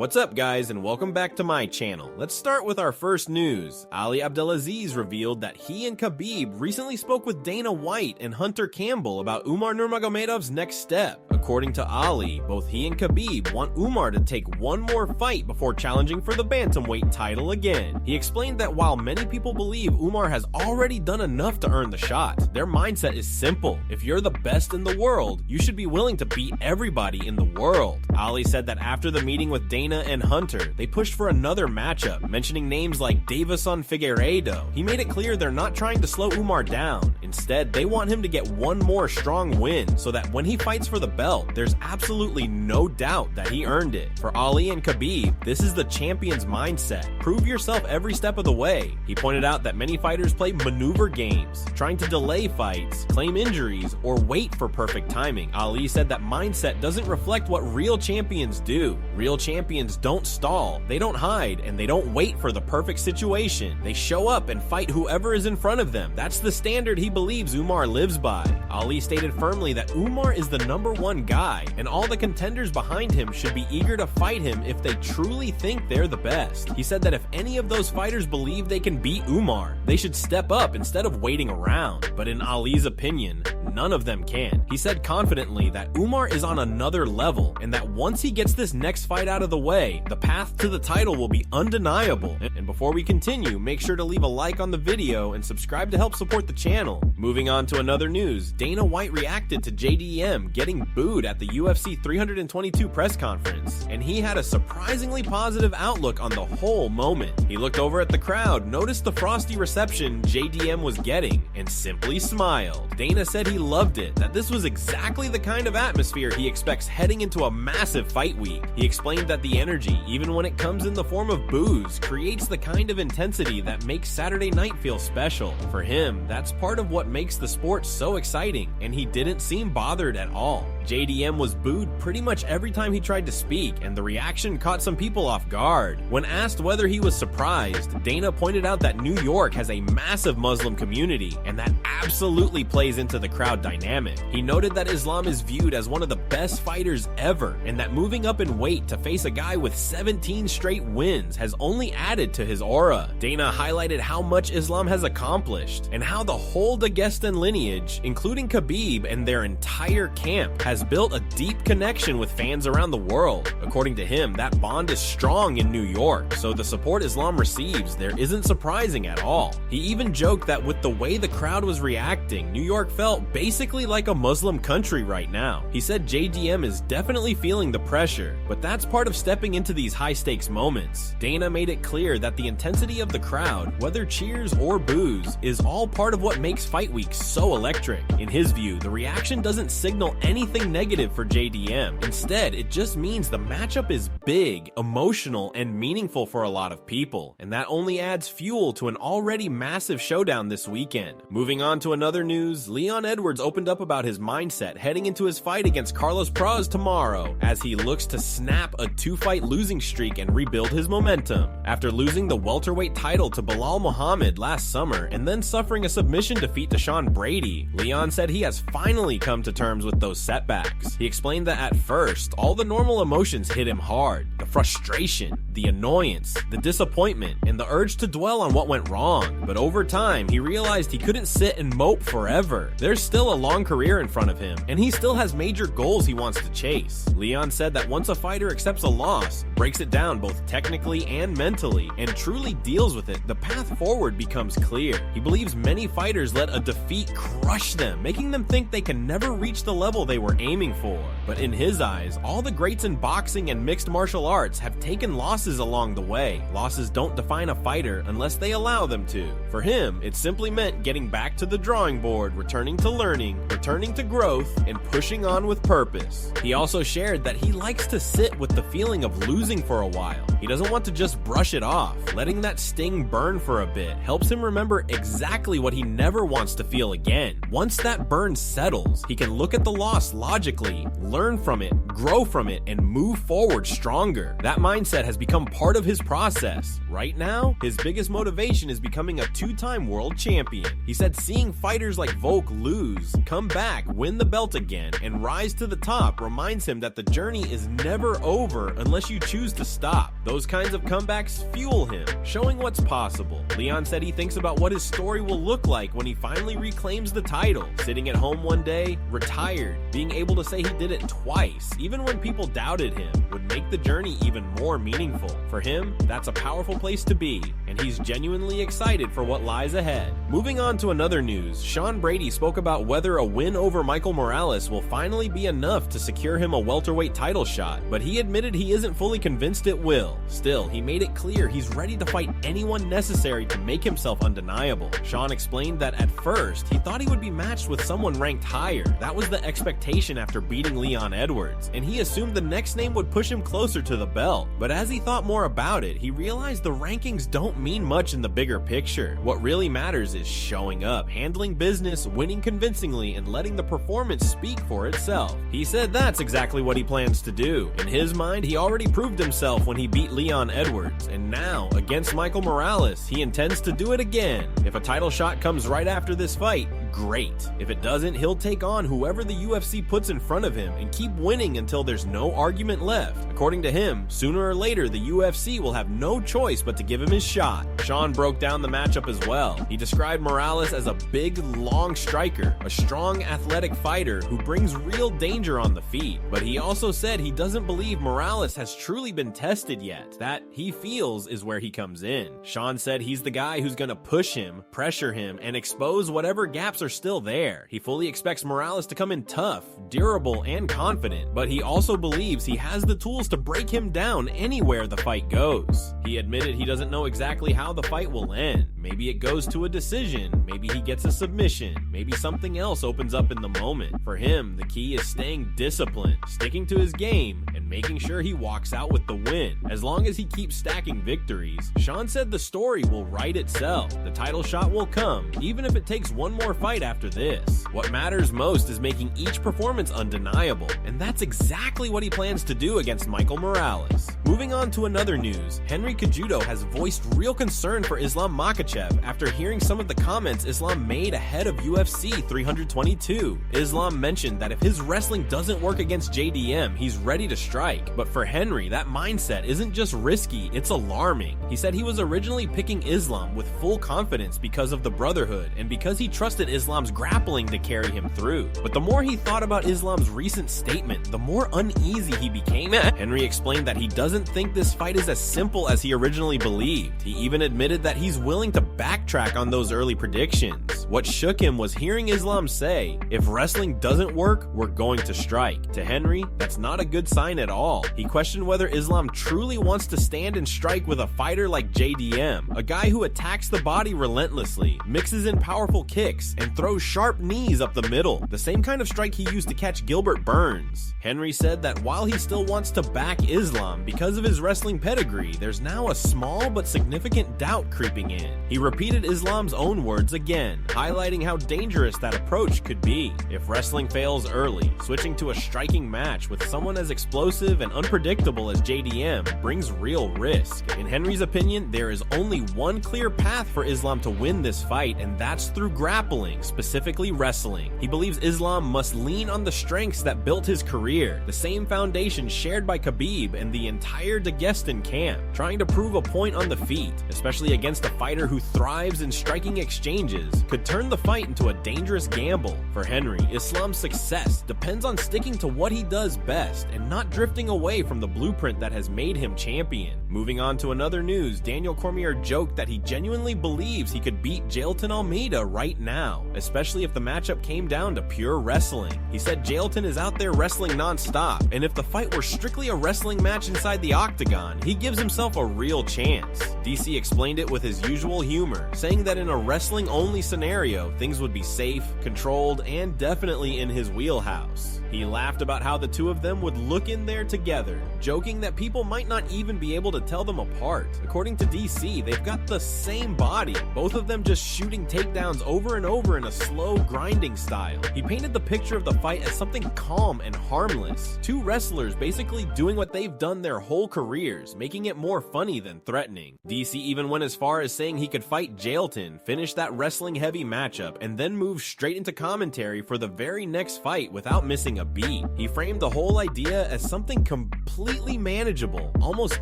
What's up guys, and welcome back to my channel. Let's start with our first news. Ali Abdelaziz revealed that he and Khabib recently spoke with Dana White and Hunter Campbell about Umar Nurmagomedov's next step. According to Ali, both he and Khabib want Umar to take one more fight before challenging for the bantamweight title again. He explained that while many people believe Umar has already done enough to earn the shot, their mindset is simple. If you're the best in the world, you should be willing to beat everybody in the world. Ali said that after the meeting with Dana and Hunter, they pushed for another matchup, mentioning names like Davison Figueiredo. He made it clear they're not trying to slow Umar down. Instead, they want him to get one more strong win so that when he fights for the belt, there's absolutely no doubt that he earned it. For Ali and Khabib, this is the champion's mindset. Prove yourself every step of the way. He pointed out that many fighters play maneuver games, trying to delay fights, claim injuries, or wait for perfect timing. Ali said that mindset doesn't reflect what real champions do. Real champions don't stall, they don't hide, and they don't wait for the perfect situation. They show up and fight whoever is in front of them. That's the standard he believes Umar lives by. Ali stated firmly that Umar is the #1 guy, and all the contenders behind him should be eager to fight him if they truly think they're the best. He said that if any of those fighters believe they can beat Umar, they should step up instead of waiting around. But in Ali's opinion, none of them can. He said confidently that Umar is on another level, and that once he gets this next fight out of the way, the path to the title will be undeniable. And before we continue, make sure to leave a like on the video and subscribe to help support the channel. Moving on to another news, Dana White reacted to JDM getting booed at the UFC 322 press conference, and he had a surprisingly positive outlook on the whole moment. He looked over at the crowd, noticed the frosty reception JDM was getting, and simply smiled. Dana said he loved it, that this was exactly the kind of atmosphere he expects heading into a massive fight week. He explained that the energy, even when it comes in the form of boos, creates the kind of intensity that makes Saturday night feel special. For him, that's part of what makes the sport so exciting, and he didn't seem bothered at all. JDM was booed pretty much every time he tried to speak, and the reaction caught some people off guard. When asked whether he was surprised, Dana pointed out that New York has a massive Muslim community, and that absolutely plays into the crowd dynamic. He noted that Islam is viewed as one of the best fighters ever, and that moving up in weight to face a guy with 17 straight wins has only added to his aura. Dana highlighted how much Islam has accomplished, and how the whole Dagestan lineage, including Khabib and their entire camp, has built a deep connection with fans around the world. According to him, that bond is strong in New York, so the support Islam receives there isn't surprising at all. He even joked that with the way the crowd was reacting, New York felt basically like a Muslim country right now. He said JDM is definitely feeling the pressure, but that's part of stepping into these high-stakes moments. Dana made it clear that the intensity of the crowd, whether cheers or boos, is all part of what makes Fight Week so electric. In his view, the reaction doesn't signal anything negative for JDM. Instead, it just means the matchup is big, emotional, and meaningful for a lot of people, and that only adds fuel to an already massive showdown this weekend. Moving on to another news, Leon Edwards opened up about his mindset heading into his fight against Carlos Praze tomorrow, as he looks to snap a 2-fight losing streak and rebuild his momentum. After losing the welterweight title to Bilal Muhammad last summer and then suffering a submission defeat to Sean Brady, Leon said he has finally come to terms with those setbacks. He explained that at first, all the normal emotions hit him hard: the frustration, the annoyance, the disappointment, and the urge to dwell on what went wrong. But over time, he realized he couldn't sit and mope forever. There's still a long career in front of him, and he still has major goals he wants to chase. Leon said that once a fighter accepts a loss, breaks it down both technically and mentally, and truly deals with it, the path forward becomes clear. He believes many fighters let a defeat crush them, making them think they can never reach the level they were aiming for. But in his eyes, all the greats in boxing and mixed martial arts have taken losses along the way. Losses don't define a fighter unless they allow them to. For him, it simply meant getting back to the drawing board, returning to learning, returning to growth, and pushing on with purpose. He also shared that he likes to sit with the feeling of losing for a while. He doesn't want to just brush it off. Letting that sting burn for a bit helps him remember exactly what he never wants to feel again. Once that burn settles, he can look at the loss logically, learn from it, grow from it, and move forward stronger. That mindset has become part of his process. Right now, his biggest motivation is becoming a two-time world champion. He said seeing fighters like Volk lose, come back, win the belt again, and rise to the top reminds him that the journey is never over unless you choose to stop. Those kinds of comebacks fuel him, showing what's possible. Leon said he thinks about what his story will look like when he finally reclaims the title, sitting at home one day, retired, being able to say he did it twice, even when people doubted him, would make the journey even more meaningful. For him, that's a powerful place to be, and he's genuinely excited for what lies ahead. Moving on to another news, Sean Brady spoke about whether a win over Michael Morales will finally be enough to secure him a welterweight title shot, but he admitted he isn't fully convinced it will. Still, he made it clear he's ready to fight anyone necessary to make himself undeniable. Sean explained that at first, he thought he would be matched with someone ranked higher. That was the expectation after beating Leon Edwards, and he assumed the next name would push him closer to the belt. But as he thought more about it, he realized the rankings don't mean much in the bigger picture. What really matters is showing up, handling business, winning convincingly, and letting the performance speak for itself. He said that's exactly what he plans to do. In his mind, he already proved himself when he beat Leon Edwards, and now, against Michael Morales, he intends to do it again. If a title shot comes right after this fight, great. If it doesn't, he'll take on whoever the UFC puts in front of him and keep winning until there's no argument left. According to him, sooner or later the UFC will have no choice but to give him his shot. Sean broke down the matchup as well. He described Morales as a big, long striker, a strong, athletic fighter who brings real danger on the feet. But he also said he doesn't believe Morales has truly been tested yet. That, he feels, is where he comes in. Sean said he's the guy who's gonna push him, pressure him, and expose whatever gaps are still there. He fully expects Morales to come in tough, durable, and confident, but he also believes he has the tools to break him down anywhere the fight goes. He admitted he doesn't know exactly how the fight will end. Maybe it goes to a decision, maybe he gets a submission, maybe something else opens up in the moment. For him, the key is staying disciplined, sticking to his game, and making sure he walks out with the win. As long as he keeps stacking victories, Sean said the story will write itself. The title shot will come, even if it takes one more fight after this. What matters most is making each performance undeniable, and that's exactly what he plans to do against Michael Morales. Moving on to another news, Henry Cejudo has voiced real concern for Islam Makhachev after hearing some of the comments Islam made ahead of UFC 322. Islam mentioned that if his wrestling doesn't work against JDM, he's ready to strike. But for Henry, that mindset isn't just risky, it's alarming. He said he was originally picking Islam with full confidence because of the brotherhood and because he trusted Islam's grappling to carry him through. But the more he thought about Islam's recent statement, the more uneasy he became. Henry explained that he doesn't think this fight is as simple as he originally believed. He even admitted that he's willing to backtrack on those early predictions. What shook him was hearing Islam say, "If wrestling doesn't work, we're going to strike." To Henry, that's not a good sign at all. He questioned whether Islam truly wants to stand and strike with a fighter like JDM, a guy who attacks the body relentlessly, mixes in powerful kicks, and throws sharp knees up the middle, the same kind of strike he used to catch Gilbert Burns. Henry said that while he still wants to back Islam because of his wrestling pedigree, there's now a small but significant doubt creeping in. He repeated Islam's own words again, highlighting how dangerous that approach could be. If wrestling fails early, switching to a striking match with someone as explosive and unpredictable as JDM brings real risk. In Henry's opinion, there is only one clear path for Islam to win this fight, and that's through grappling, specifically wrestling. He believes Islam must lean on the strengths that built his career, the same foundation shared by Khabib and the entire Dagestan camp. Trying to prove a point on the feet, especially against a fighter who thrives in striking exchanges, could turn the fight into a dangerous gamble. For Henry, Islam's success depends on sticking to what he does best and not drifting away from the blueprint that has made him champion. Moving on to another news, Daniel Cormier joked that he genuinely believes he could beat Jailton Almeida right now, especially if the matchup came down to pure wrestling. He said Jailton is out there wrestling non-stop, and if the fight were strictly a wrestling match inside the octagon, he gives himself a real chance. DC explained it with his usual humor, saying that in a wrestling-only scenario, things would be safe, controlled, and definitely in his wheelhouse. He laughed about how the two of them would look in there together, joking that people might not even be able to tell them apart. According to DC, they've got the same body, both of them just shooting takedowns over and over in a slow, grinding style. He painted the picture of the fight as something calm and harmless. Two wrestlers basically doing what they've done their whole careers, making it more funny than threatening. DC even went as far as saying he could fight Jailton, finish that wrestling-heavy matchup, and then move straight into commentary for the very next fight without missing a beat. He framed the whole idea as something completely manageable, almost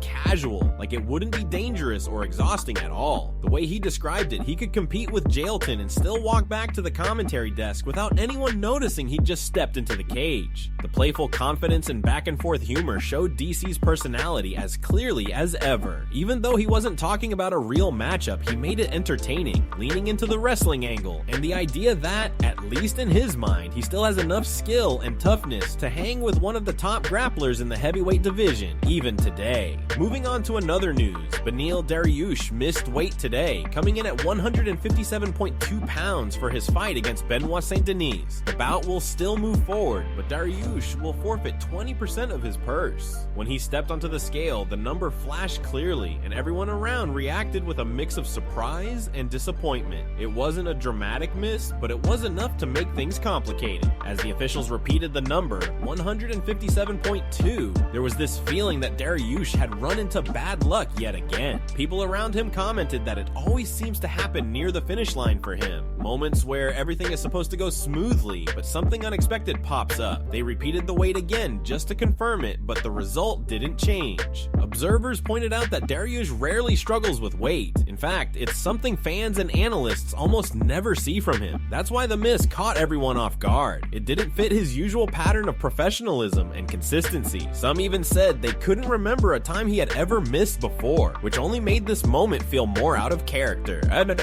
casual, like it wouldn't be dangerous or exhausting at all. The way he described it, he could compete with Jailton and still walk back to the commentary desk without anyone noticing he'd just stepped into the cage. The playful confidence and back-and-forth humor showed DC's personality as clearly as ever. Even though he wasn't talking about a real matchup, he made it entertaining, leaning into the wrestling angle, and the idea that, at least in his mind, he still has enough skill and toughness to hang with one of the top grapplers in the heavyweight division, even today. Moving on to another news, Beneil Dariush missed weight today, coming in at 157.2 pounds for his fight against Benoit Saint-Denis. The bout will still move forward, but Dariush will forfeit 20% of his purse. When he stepped onto the scale, the number flashed clearly, and everyone around reacted with a mix of surprise and disappointment. It wasn't a dramatic miss, but it was enough to make things complicated. As the officials repeated the number, 157.2, there was this feeling that Dariush had run into bad luck yet again. People around him commented that it always seems to happen near the finish line for him. Moments where everything is supposed to go smoothly, but something unexpected pops up. They repeated the weight again just to confirm it, but the result didn't change. Observers pointed out that Dariush rarely struggles with weight. In fact, it's something fans and analysts almost never see from him. That's why the miss caught everyone off guard. It didn't fit his usual pattern of professionalism and consistency. Some even said they couldn't remember a time he had ever missed before, which only made this moment feel more out of character.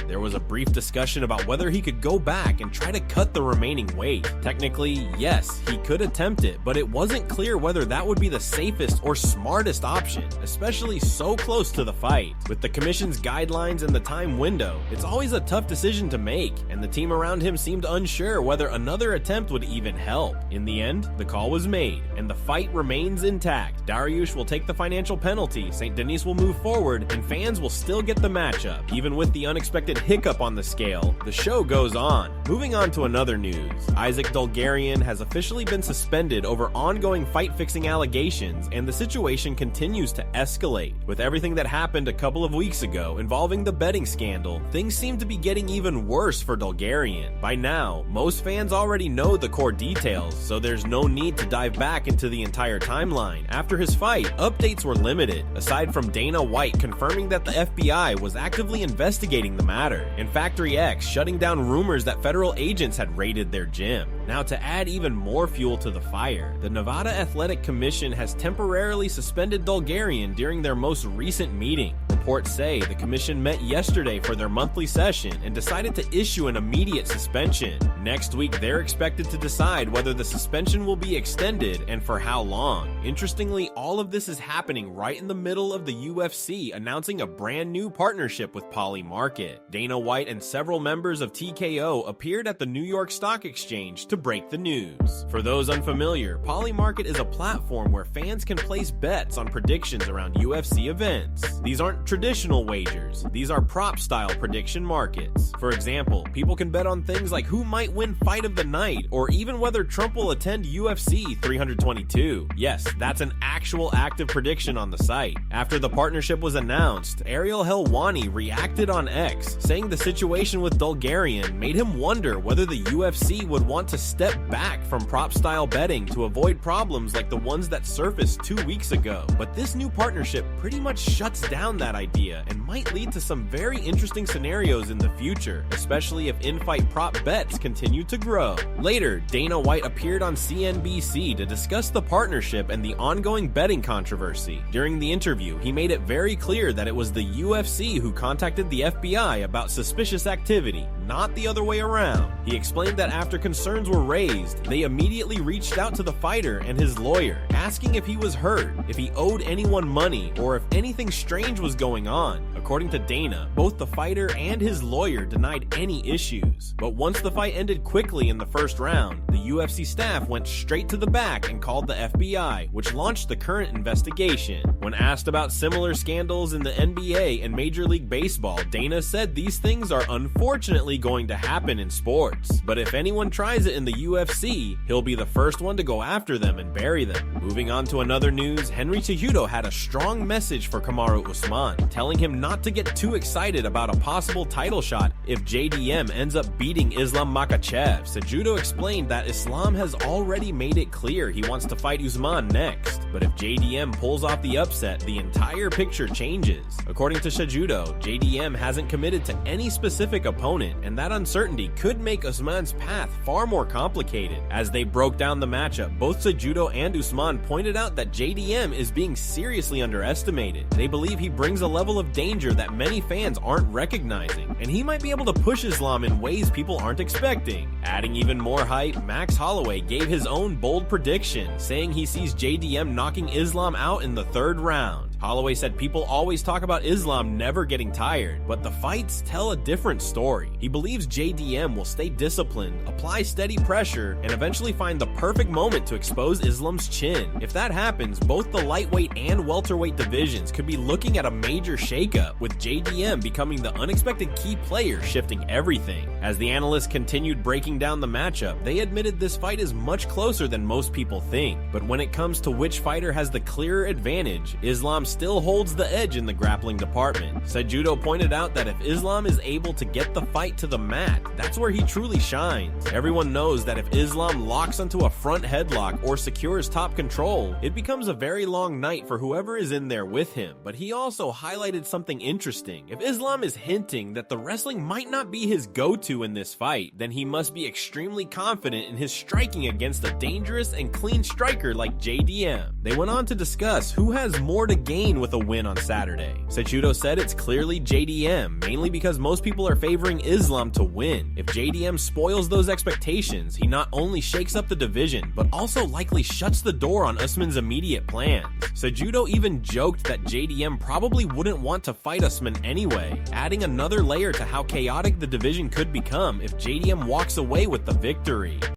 There was a brief discussion about whether he could go back and try to cut the remaining weight. Technically, yes, he could attempt it, but it wasn't clear whether that would be the safest or smartest option, especially so close to the fight. With the commission's guidelines and the time window, it's always a tough decision to make, and the team around him seemed unsure whether another attempt would even help. In the end, the call was made, and the fight remains intact. Dariush will take the financial penalty, Saint-Denis will move forward, and fans will still get the matchup. Even with the unexpected hiccup on the scale, the show goes on. Moving on to another news, Isaac Dulgarian has officially been suspended over ongoing fight-fixing allegations, and the situation continues to escalate. With everything that happened a couple of weeks ago involving the betting scandal, things seem to be getting even worse for Dulgarian. By now, most fans already know the core details, so there's no need to dive back into the entire timeline. After his fight, updates were limited, aside from Dana White confirming that the FBI was actively investigating the matter, and Factory X shutting down rumors that federal agents had raided their gym. Now, to add even more fuel to the fire, the Nevada Athletic Commission has temporarily suspended Dulgarian during their most recent meeting. Reports say the commission met yesterday for their monthly session and decided to issue an immediate suspension. Next week, they're expected to decide whether the suspension will be extended and for how long. Interestingly, all of this is happening right in the middle of the UFC announcing a brand new partnership with Poly Market. Dana White and several members of TKO appeared at the New York Stock Exchange to break the news. For those unfamiliar, Poly Market is a platform where fans can place bets on predictions around UFC events. These aren't traditional wagers, these are prop-style prediction markets. For example, people can bet on things like who might win fight of the night, or even whether Trump will attend UFC 322. Yes, that's an actual active prediction on the site. After the partnership was announced, Ariel Helwani reacted on X, saying the situation with Dulgarian made him wonder whether the UFC would want to step back from prop-style betting to avoid problems like the ones that surfaced 2 weeks ago. But this new partnership pretty much shuts down that idea and might lead to some very interesting scenarios in the future, especially if in-fight prop bets continue to grow. Later, Dana White appeared on CNBC to discuss the partnership and the ongoing betting controversy. During the interview, he made it very clear that it was the UFC who contacted the FBI about suspicious activity, not the other way around. He explained that after concerns were raised, they immediately reached out to the fighter and his lawyer, asking if he was hurt, if he owed anyone money, or if anything strange was going on. According to Dana, both the fighter and his lawyer denied any issues. But once the fight ended quickly in the first round, the UFC staff went straight to the back and called the FBI, which launched the current investigation. When asked about similar scandals in the NBA and Major League Baseball, Dana said these things are unfortunately going to happen in sports. But if anyone tries it in the UFC, he'll be the first one to go after them and bury them. Moving on to another news, Henry Cejudo had a strong message for Kamaru Usman, telling him not to get too excited about a possible title shot if JDM ends up beating Islam Makhachev. Cejudo explained that Islam has already made it clear he wants to fight Usman next, but if JDM pulls off the upset, the entire picture changes. According to Cejudo, JDM hasn't committed to any specific opponent, and that uncertainty could make Usman's path far more complicated. As they broke down the matchup, both Cejudo and Usman pointed out that JDM is being seriously underestimated. They believe he brings a level of danger that many fans aren't recognizing, and he might be able to push Islam in ways people aren't expecting. Adding even more hype, Max Holloway gave his own bold prediction, saying he sees JDM knocking Islam out in the third round. Holloway said people always talk about Islam never getting tired, but the fights tell a different story. He believes JDM will stay disciplined, apply steady pressure, and eventually find the perfect moment to expose Islam's chin. If that happens, both the lightweight and welterweight divisions could be looking at a major shakeup, with JDM becoming the unexpected key player shifting everything. As the analysts continued breaking down the matchup, they admitted this fight is much closer than most people think. But when it comes to which fighter has the clearer advantage, Islam still holds the edge in the grappling department. Cejudo pointed out that if Islam is able to get the fight to the mat, that's where he truly shines. Everyone knows that if Islam locks onto a front headlock or secures top control, it becomes a very long night for whoever is in there with him. But he also highlighted something interesting. If Islam is hinting that the wrestling might not be his go-to in this fight, then he must be extremely confident in his striking against a dangerous and clean striker like JDM. They went on to discuss who has more to gain with a win on Saturday. Cejudo said it's clearly JDM, mainly because most people are favoring Islam to win. If JDM spoils those expectations, he not only shakes up the division, but also likely shuts the door on Usman's immediate plans. Cejudo even joked that JDM probably wouldn't want to fight Usman anyway, adding another layer to how chaotic the division could become if JDM walks away with the victory.